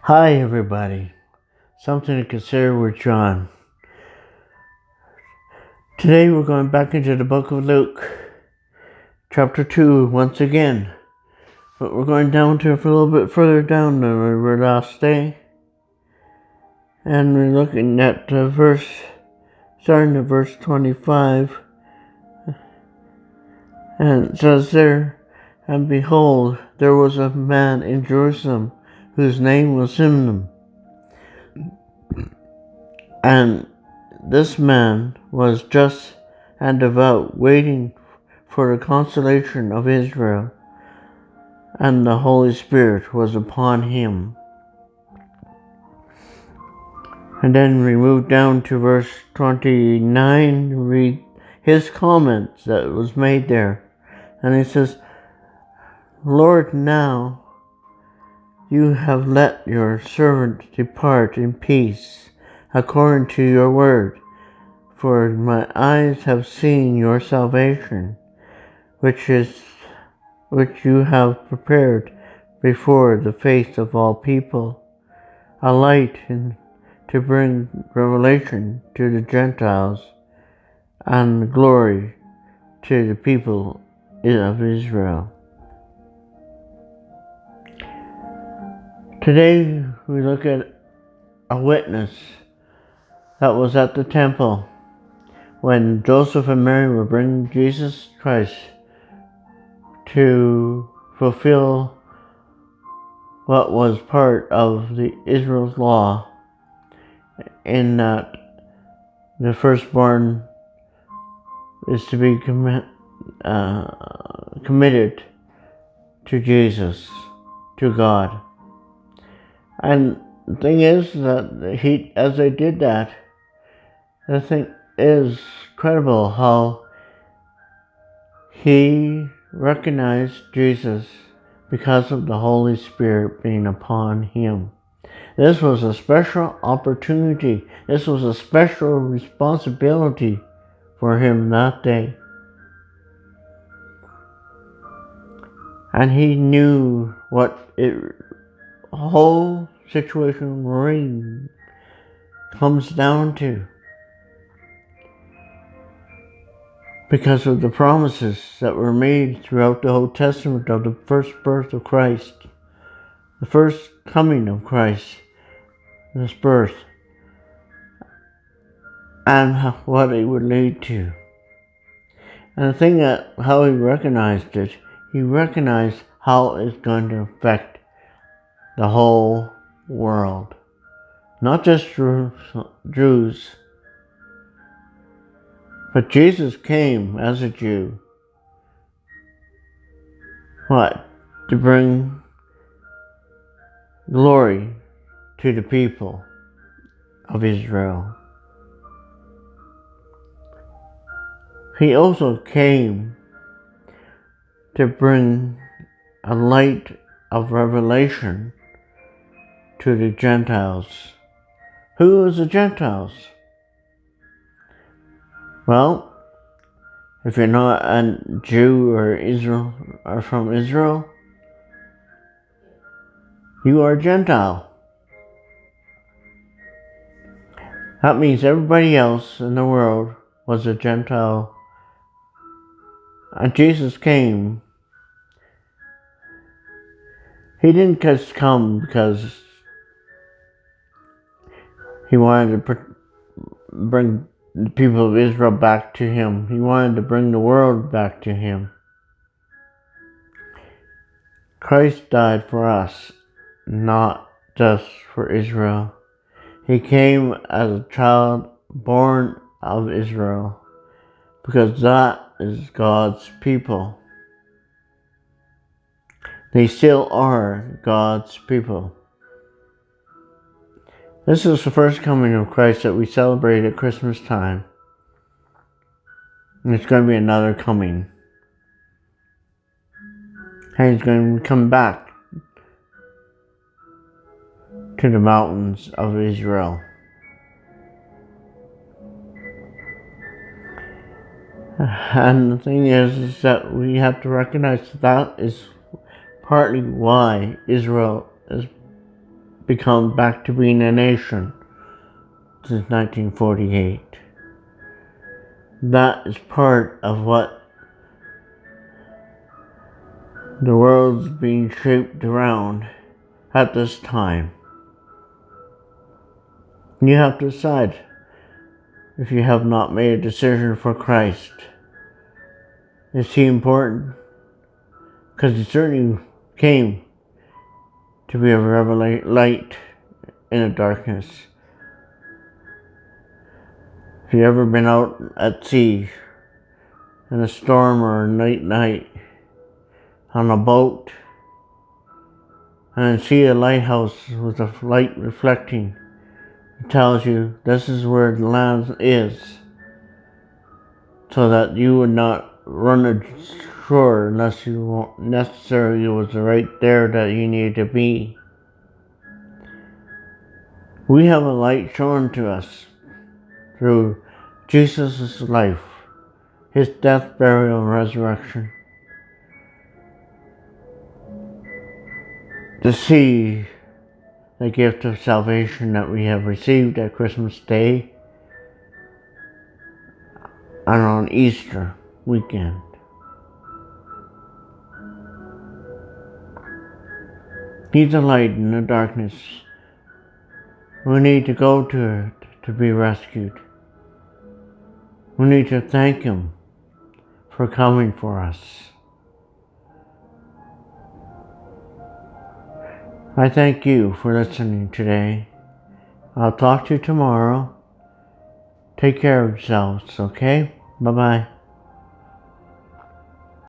Hi, everybody. Something to consider with John. Today we're going back into the book of Luke, chapter 2, once again. But we're going down to a little bit further down than we were last day. And we're looking at starting at verse 25. And it says there, "And behold, there was a man in Jerusalem whose name was Simeon. And this man was just and devout, waiting for the consolation of Israel, and the Holy Spirit was upon him." And then we move down to verse 29, read his comments that was made there. And he says, "Lord, now you have let your servant depart in peace, according to your word. For my eyes have seen your salvation, which you have prepared before the face of all people, a light to bring revelation to the Gentiles, and glory to the people of Israel." Today we look at a witness that was at the temple when Joseph and Mary were bringing Jesus Christ to fulfill what was part of the Israel's law, in that the firstborn is to be committed to Jesus, to God. And the thing is that as they did that, the thing is incredible how he recognized Jesus because of the Holy Spirit being upon him. This was a special opportunity. This was a special responsibility for him that day. And he knew what the whole situation really comes down to, because of the promises that were made throughout the Old Testament of the first birth of Christ, the first coming of Christ, this birth, and what it would lead to. And the thing that how he recognized it, he recognized how it's going to affect the whole world, not just Jews. But Jesus came as a Jew. What? To bring glory to the people of Israel. He also came to bring a light of revelation to the Gentiles. Who is the Gentiles? Well, if you're not a Jew or from Israel, you are a Gentile. That means everybody else in the world was a Gentile. And Jesus came. He didn't just come because he wanted to bring the people of Israel back to him. He wanted to bring the world back to him. Christ died for us, not just for Israel. He came as a child born of Israel, because that is God's people. They still are God's people. This is the first coming of Christ that we celebrate at Christmas time. And it's going to be another coming. And he's going to come back to the mountains of Israel. And the thing is that we have to recognize that is partly why Israel is become back to being a nation since 1948. That is part of what the world's being shaped around at this time. You have to decide if you have not made a decision for Christ. Is he important? Because he certainly came to be a light in the darkness. If you've ever been out at sea in a storm or a night on a boat and see a lighthouse with a light reflecting, it tells you this is where the land is, so that you would not run ashore unless you necessarily was right there that you needed to be. We have a light shown to us through Jesus' life, his death, burial, and resurrection, to see the gift of salvation that we have received at Christmas Day and on Easter weekend. He's a light in the darkness. We need to go to it to be rescued. We need to thank him for coming for us. I thank you for listening today. I'll talk to you tomorrow. Take care of yourselves, okay? Bye-bye.